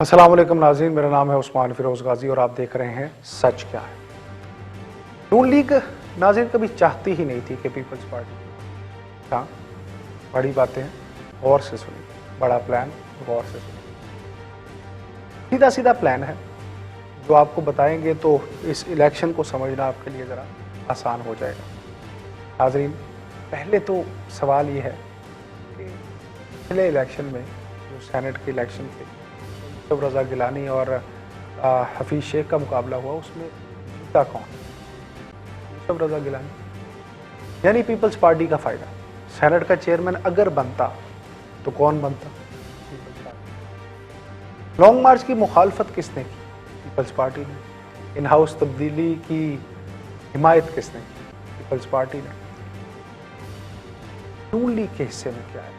السلام علیکم ناظرین، میرا نام ہے عثمان فیروز غازی اور آپ دیکھ رہے ہیں سچ کیا ہے۔ نون لیگ ناظرین کبھی چاہتی ہی نہیں تھی کہ پیپلز پارٹی، ہاں بڑی باتیں ہیں، غور سے سنیں، بڑا پلان غور سے سنیں۔ سیدھا سیدھا پلان ہے جو آپ کو بتائیں گے تو اس الیکشن کو سمجھنا آپ کے لیے ذرا آسان ہو جائے گا۔ ناظرین پہلے تو سوال یہ ہے کہ پچھلے الیکشن میں جو سینٹ کے الیکشن تھے، یوسف رضا گیلانی اور حفیظ شیخ کا مقابلہ ہوا، اس میں جیتا کون؟ یوسف رضا گیلانی۔ یعنی پیپلز پارٹی کا فائدہ، سینٹ کا چیئرمین اگر بنتا تو کون بنتا؟ Peoples party. لانگ مارچ کی مخالفت کس نے کی؟ پیپلز پارٹی نے۔ ان ہاؤس تبدیلی کی حمایت کس نے کی؟ پیپلز پارٹی نے۔ نون لیگ کے حصے میں کیا ہے؟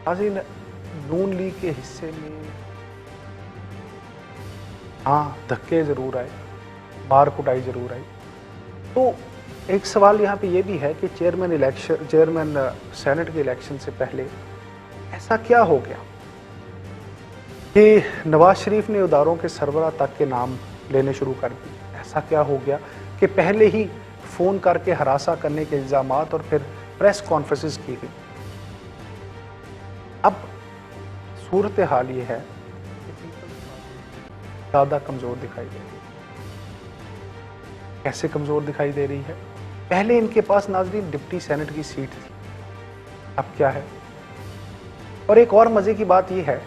ناظرین نون لیگ کے حصے میں ہاں دھکے ضرور آئے، مار کٹائی ضرور آئی۔ تو ایک سوال یہاں پہ یہ بھی ہے کہ چیئرمین سینٹ کے الیکشن سے پہلے ایسا کیا ہو گیا کہ نواز شریف نے اداروں کے سربراہ تک کے نام لینے شروع کر دیے؟ ایسا کیا ہو گیا کہ پہلے ہی فون کر کے ہراساں کرنے کے الزامات اور پھر پریس کانفرنسز کی گئی؟ اب صورتحال یہ ہے کہ زیادہ کمزور دکھائی دے رہی ہے۔ کیسے کمزور دکھائی دے رہی ہے؟ پہلے ان کے پاس ناظرین ڈپٹی سینٹ کی سیٹ تھی، اب کیا ہے؟ اور ایک اور مزے کی بات یہ ہے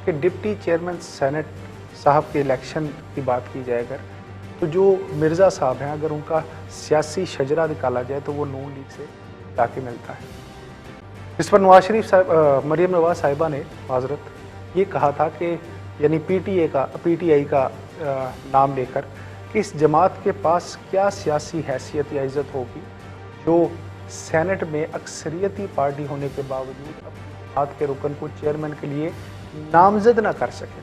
کہ ڈپٹی چیئرمین سینٹ صاحب کے الیکشن کی بات کی جائے اگر، تو جو مرزا صاحب ہیں، اگر ان کا سیاسی شجرہ نکالا جائے تو وہ نون لیگ سے جا کے ملتا ہے، جس پر نواز شریف صاحب مریم نواز صاحبہ نے معذرت یہ کہا تھا کہ یعنی پی ٹی آئی کا نام لے کر کہ اس جماعت کے پاس کیا سیاسی حیثیت یا عزت ہوگی جو سینٹ میں اکثریتی پارٹی ہونے کے باوجود اپنی جماعت کے رکن کو چیئرمین کے لیے نامزد نہ کر سکے،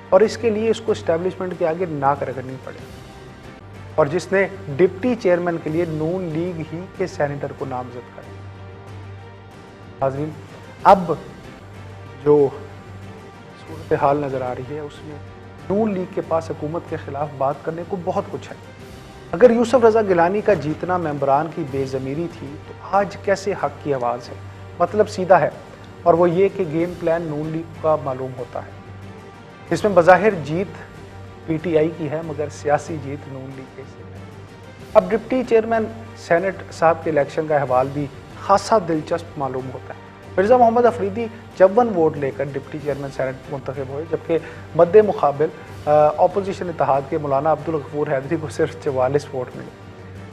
اور اس کے لیے اس کو اسٹیبلشمنٹ کے آگے ناک رگڑنی پڑے، اور جس نے ڈپٹی چیئرمین کے لیے نون لیگ ہی کے سینیٹر کو نامزد کر دیا۔ ناظرین اب جو صورتحال نظر آ رہی ہے اس میں نون لیگ کے پاس حکومت کے خلاف بات کرنے کو بہت کچھ ہے۔ اگر یوسف رضا گیلانی کا جیتنا ممبران کی بے ضمیری تھی تو آج کیسے حق کی آواز ہے؟ مطلب سیدھا ہے، اور وہ یہ کہ گیم پلان نون لیگ کا معلوم ہوتا ہے، جس میں بظاہر جیت پی ٹی آئی کی ہے مگر سیاسی جیت نون لیگ کے سے ہے۔ اب ڈپٹی چیئرمین سینٹ صاحب کے الیکشن کا احوال بھی خاصا دلچسپ معلوم ہوتا ہے۔ مرزا محمد افریدی 54 ووٹ لے کر ڈپٹی چیئرمین سینٹ منتخب ہوئے، جبکہ مد مقابل اپوزیشن اتحاد کے مولانا عبدالغفور حیدری کو صرف 44 ووٹ ملے۔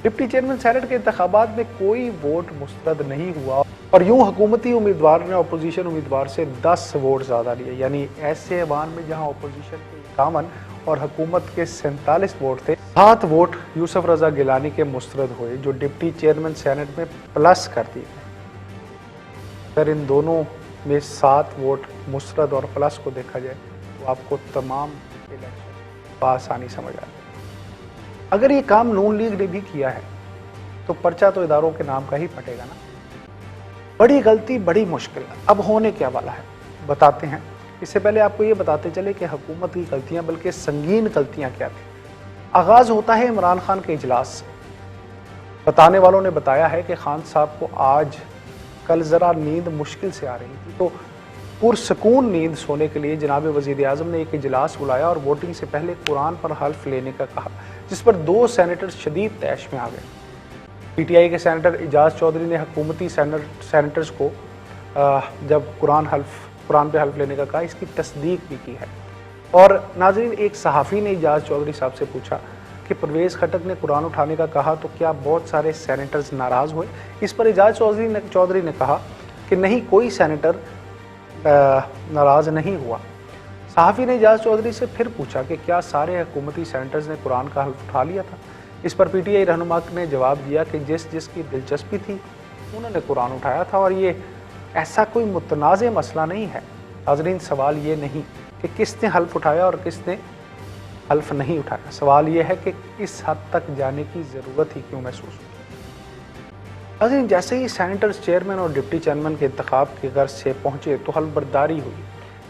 ڈپٹی چیئرمین سینٹ کے انتخابات میں کوئی ووٹ مسترد نہیں ہوا، اور یوں حکومتی امیدوار نے اپوزیشن امیدوار سے 10 ووٹ زیادہ لیے، یعنی ایسے ایوان میں جہاں اپوزیشن کے 51 اور حکومت کے 47 ووٹ تھے، 7 ووٹ یوسف رضا گیلانی کے مسترد ہوئے جو ڈپٹی چیئرمین سینٹ میں پلس کر دیے گئے۔ اگر ان دونوں میں 7 ووٹ مسترد اور پلس کو دیکھا جائے تو آپ کو تمام الیکشن بآسانی سمجھ آ جائے۔ اگر یہ کام نون لیگ نے بھی کیا ہے تو پرچہ تو اداروں کے نام کا ہی پھٹے گا نا۔ بڑی غلطی بڑی مشکل، اب ہونے کیا والا ہے بتاتے ہیں۔ اس سے پہلے آپ کو یہ بتاتے چلے کہ حکومت کی غلطیاں بلکہ سنگین غلطیاں کیا تھیں۔ آغاز ہوتا ہے عمران خان کے اجلاس سے۔ بتانے والوں نے بتایا ہے کہ خان صاحب کو کل ذرا نیند مشکل سے آ رہی تھی، تو پرسکون نیند سونے کے لیے جناب وزیر اعظم نے ایک اجلاس بلایا اور ووٹنگ سے پہلے قرآن پر حلف لینے کا کہا، جس پر 2 سینیٹر شدید طیش میں آ گئے۔ پی ٹی آئی کے سینیٹر اعجاز چودھری نے حکومتی سینیٹرز کو جب قرآن پہ حلف لینے کا کہا، اس کی تصدیق بھی کی ہے۔ اور ناظرین ایک صحافی نے اعجاز چودھری صاحب سے پوچھا کہ پرویز خٹک نے قرآن اٹھانے کا کہا تو کیا بہت سارے سینیٹرز ناراض ہوئے؟ اس پر اعجاز چودھری نے کہا کہ نہیں، کوئی سینیٹر ناراض نہیں ہوا۔ صحافی نے اعجاز چودھری سے پھر پوچھا کہ کیا سارے حکومتی سینیٹرز نے قرآن کا حلف اٹھا لیا تھا؟ اس پر پی ٹی آئی رہنما نے جواب دیا کہ جس کی دلچسپی تھی انہوں نے قرآن اٹھایا تھا، اور یہ ایسا کوئی متنازع مسئلہ نہیں ہے۔ ناظرین سوال یہ نہیں کہ کس نے حلف اٹھایا اور کس نے حلف نہیں اٹھایا، سوال یہ ہے کہ اس حد تک جانے کی ضرورت ہی کیوں محسوس ہوئی۔ ناظرین جیسے ہی سینیٹرز چیئرمین اور ڈپٹی چیئرمین کے انتخاب کی غرض سے پہنچے تو حلف برداری ہوئی۔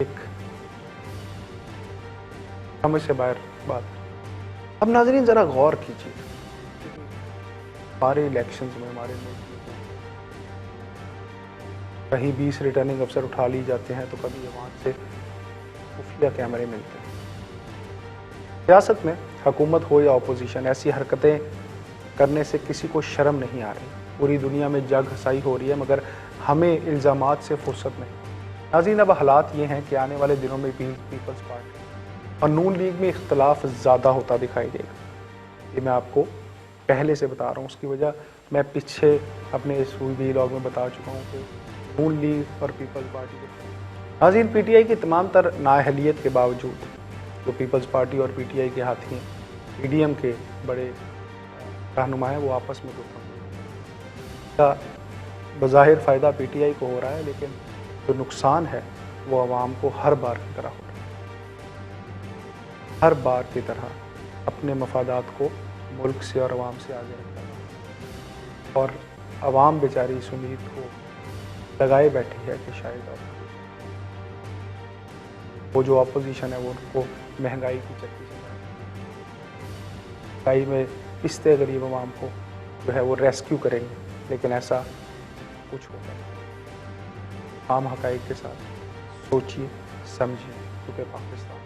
ایک سمجھ سے باہر بات ہے۔ اب ناظرین ذرا غور کیجیے، ہمارے الیکشنز میں ہمارے ملک میں کہیں 20 ریٹرننگ افسر اٹھا لی جاتے ہیں تو کبھی وہاں سے خفیہ کیمرے ملتے ہیں۔ سیاست میں حکومت ہو یا اپوزیشن، ایسی حرکتیں کرنے سے کسی کو شرم نہیں آ رہی۔ پوری دنیا میں جگ ہنسائی ہو رہی ہے مگر ہمیں الزامات سے فرصت نہیں۔ ناظرین اب حالات یہ ہیں کہ آنے والے دنوں میں پیپلز پارٹی اور نون لیگ میں اختلاف زیادہ ہوتا دکھائی دے گا۔ یہ میں آپ کو پہلے سے بتا رہا ہوں، اس کی وجہ میں پیچھے اپنے اس ویلاگ میں بتا چکا ہوں کہ نون لیگ اور پیپلز پارٹی کے ناظرین پی ٹی آئی کی تمام تر نااہلیت کے باوجود جو پیپلز پارٹی اور پی ٹی آئی کے ہاتھی ہیں، پی ڈی ایم کے بڑے رہنما ہیں، وہ آپس میں کا بظاہر فائدہ پی ٹی آئی کو ہو رہا ہے، لیکن جو نقصان ہے وہ عوام کو ہر بار کی طرح ہو رہا ہے۔ ہر بار کی طرح اپنے مفادات کو ملک سے اور عوام سے آگے رکھا ہے، اور عوام بیچاری اس امید کو لگائے بیٹھی ہے کہ شاید وہ جو اپوزیشن ہے وہ ان کو مہنگائی کی چکی سے مہنگائی میں پستے غریب عوام کو جو ہے وہ ریسکیو کریں گے، لیکن ایسا کچھ ہوگا نہیں۔ عام حقائق کے ساتھ سوچیے، سمجھیے، کیونکہ پاکستان